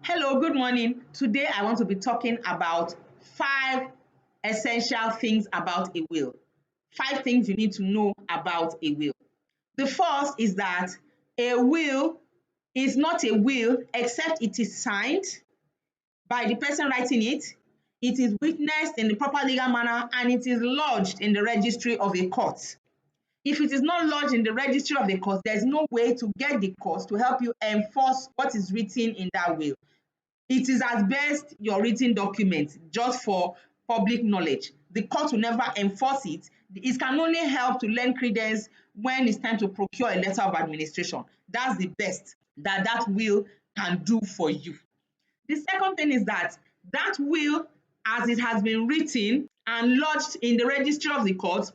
Hello, good morning. Today I want to be talking about 5 essential things about a will. 5 things you need to know about a will. The first is that a will is not a will except it is signed by the person writing it, it is witnessed in the proper legal manner, and it is lodged in the registry of a court. If it is not lodged in the registry of the court, there's no way to get the court to help you enforce what is written in that will. It is at best your written document just for public knowledge. The court will never enforce it. It can only help to lend credence when it's time to procure a letter of administration. That's the best that will can do for you. The second thing is that will, as it has been written and lodged in the registry of the court,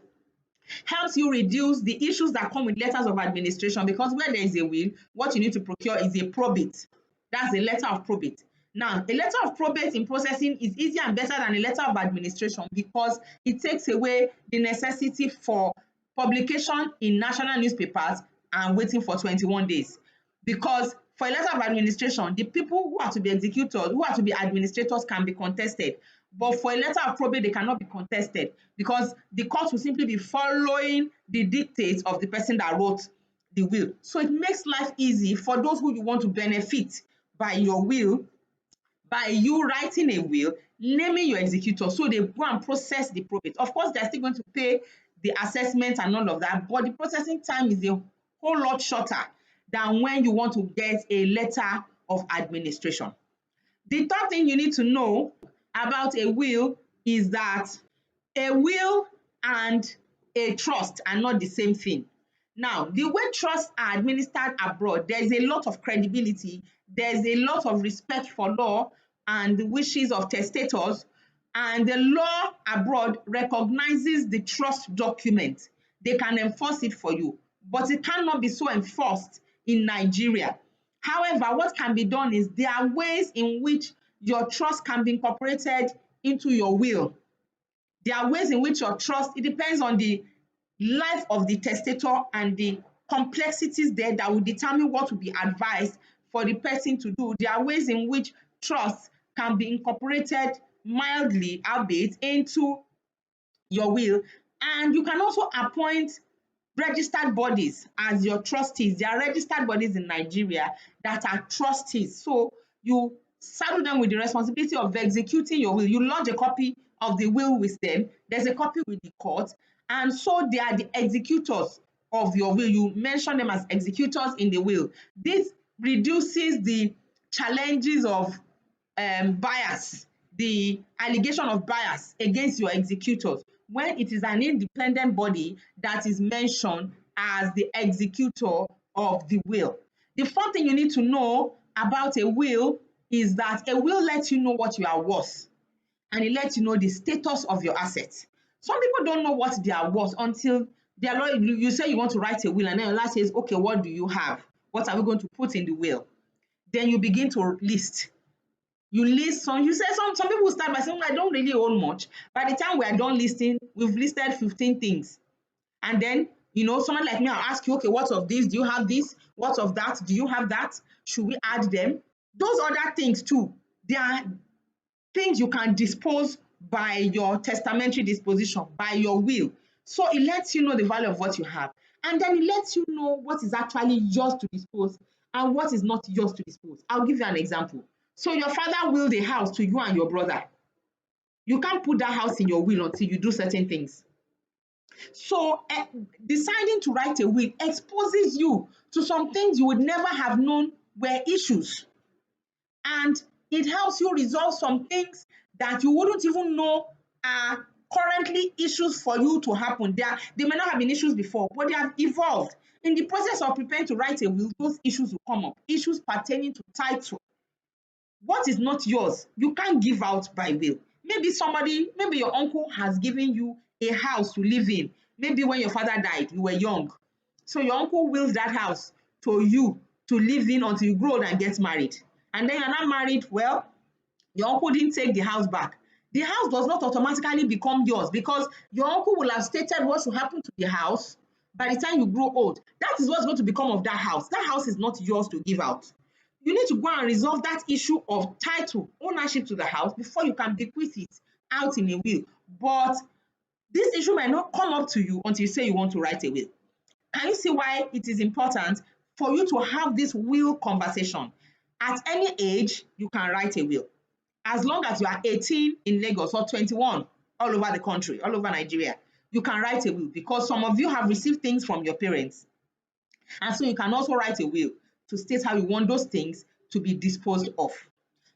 helps you reduce the issues that come with letters of administration, because where there is a will, what you need to procure is a probate. That's a letter of probate. Now, a letter of probate in processing is easier and better than a letter of administration because it takes away the necessity for publication in national newspapers and waiting for 21 days. Because for a letter of administration, the people who are to be executors, who are to be administrators, can be contested. But for a letter of probate, they cannot be contested because the court will simply be following the dictates of the person that wrote the will. So it makes life easy for those who you want to benefit by your will, by you writing a will, naming your executor, so they go and process the probate. Of course, they're still going to pay the assessment and all of that, but the processing time is a whole lot shorter than when you want to get a letter of administration. The third thing you need to know about a will is that a will and a trust are not the same thing. Now, the way trusts are administered abroad, there is a lot of credibility, there's a lot of respect for law and the wishes of testators, and the law abroad recognizes the trust document. They can enforce it for you, but it cannot be so enforced in Nigeria. However, what can be done is there are ways in which your trust can be incorporated into your will. There are ways in which your trust, it depends on the life of the testator and the complexities there that will determine what will be advised for the person to do. There are ways in which trust can be incorporated mildly, albeit, into your will. And you can also appoint registered bodies as your trustees. There are registered bodies in Nigeria that are trustees. So you saddle them with the responsibility of executing your will. You lodge a copy of the will with them. There's a copy with the court. And so they are the executors of your will. You mention them as executors in the will. This reduces the challenges of bias, the allegation of bias against your executors when it is an independent body that is mentioned as the executor of the will. The fourth thing you need to know about a will is that a will lets you know what you are worth, and it lets you know the status of your assets. Some people don't know what they are worth until their lawyer, you say you want to write a will, and then your lawyer says, okay, what do you have? What are we going to put in the will? Then you begin to list. You list some, you say some people start by saying, I don't really own much. By the time we are done listing, we've listed 15 things. And then, someone like me, I'll ask you, okay, what of this? Do you have this? What of that? Do you have that? Should we add them? Those other things too, they are things you can dispose by your testamentary disposition, by your will. So it lets you know the value of what you have. And then it lets you know what is actually yours to dispose and what is not yours to dispose. I'll give you an example. So your father willed a house to you and your brother. You can't put that house in your will until you do certain things. So deciding to write a will exposes you to some things you would never have known were issues. And it helps you resolve some things that you wouldn't even know are currently issues for you to happen. They may not have been issues before, but they have evolved. In the process of preparing to write a will, those issues will come up. Issues pertaining to title. What is not yours, you can't give out by will. Maybe your uncle has given you a house to live in. Maybe when your father died, you were young. So your uncle wills that house to you to live in until you grow old and get married. And then you're not married, well, your uncle didn't take the house back. The house does not automatically become yours because your uncle will have stated what should happen to the house by the time you grow old. That is what's going to become of that house. That house is not yours to give out. you need to go and resolve that issue of title, ownership to the house before you can bequeath it out in a will. But this issue might not come up to you until you say you want to write a will. Can you see why it is important for you to have this will conversation? At any age, you can write a will. As long as you are 18 in Lagos or 21 all over the country, all over Nigeria, you can write a will, because some of you have received things from your parents. And so you can also write a will to state how you want those things to be disposed of.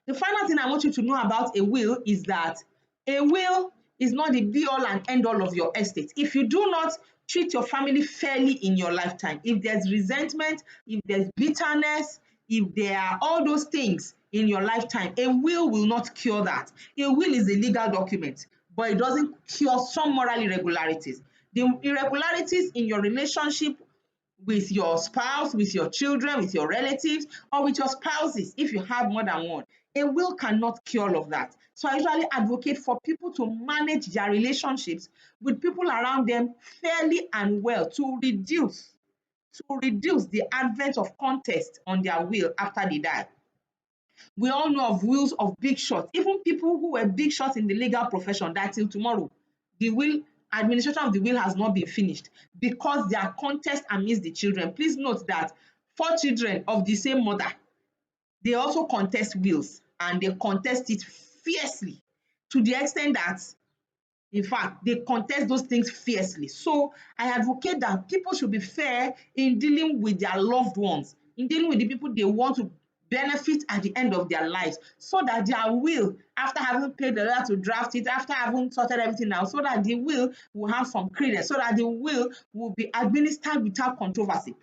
The final thing I want you to know about a will is that a will is not the be all and end all of your estate. If you do not treat your family fairly in your lifetime, if there's resentment, if there's bitterness, if there are all those things in your lifetime, a will not cure that. A will is a legal document, but it doesn't cure some moral irregularities. The irregularities in your relationship with your spouse, with your children, with your relatives, or with your spouses, if you have more than one, a will cannot cure all of that. So I usually advocate for people to manage their relationships with people around them fairly and well to reduce the advent of contest on their will after they die. We all know of wills of big shots, even people who were big shots in the legal profession, that till tomorrow, the will administration of the will has not been finished because there are contests amidst the children. Please note that 4 children of the same mother, they also contest wills, and they contest it fiercely, to the extent that, in fact, they contest those things fiercely. So I advocate that people should be fair in dealing with their loved ones, in dealing with the people they want to benefit at the end of their lives, so that their will, after having paid the lawyer to draft it, after having sorted everything out, so that the will have some credence, so that the will be administered without controversy.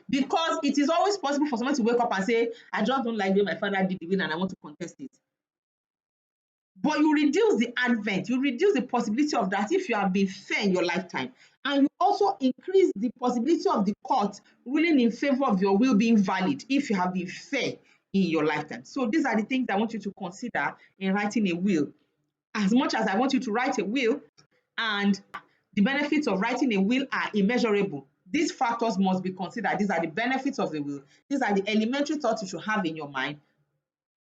Because it is always possible for someone to wake up and say, I just don't like the way my father did the will and I want to contest it. But you reduce the advent, you reduce the possibility of that if you have been fair in your lifetime. And you also increase the possibility of the court ruling in favor of your will being valid if you have been fair in your lifetime. So these are the things I want you to consider in writing a will. As much as I want you to write a will, and the benefits of writing a will are immeasurable, these factors must be considered. These are the benefits of the will. These are the elementary thoughts you should have in your mind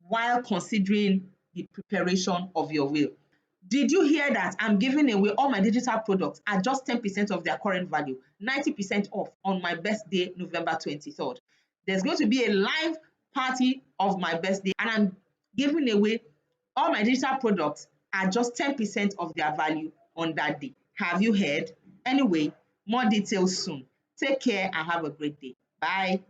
while considering the preparation of your will. Did you hear that I'm giving away all my digital products at just 10% of their current value, 90% off on my birthday, November 23rd? There's going to be a live party of my birthday, and I'm giving away all my digital products at just 10% of their value on that day. Have you heard? Anyway, more details soon. Take care and have a great day. Bye.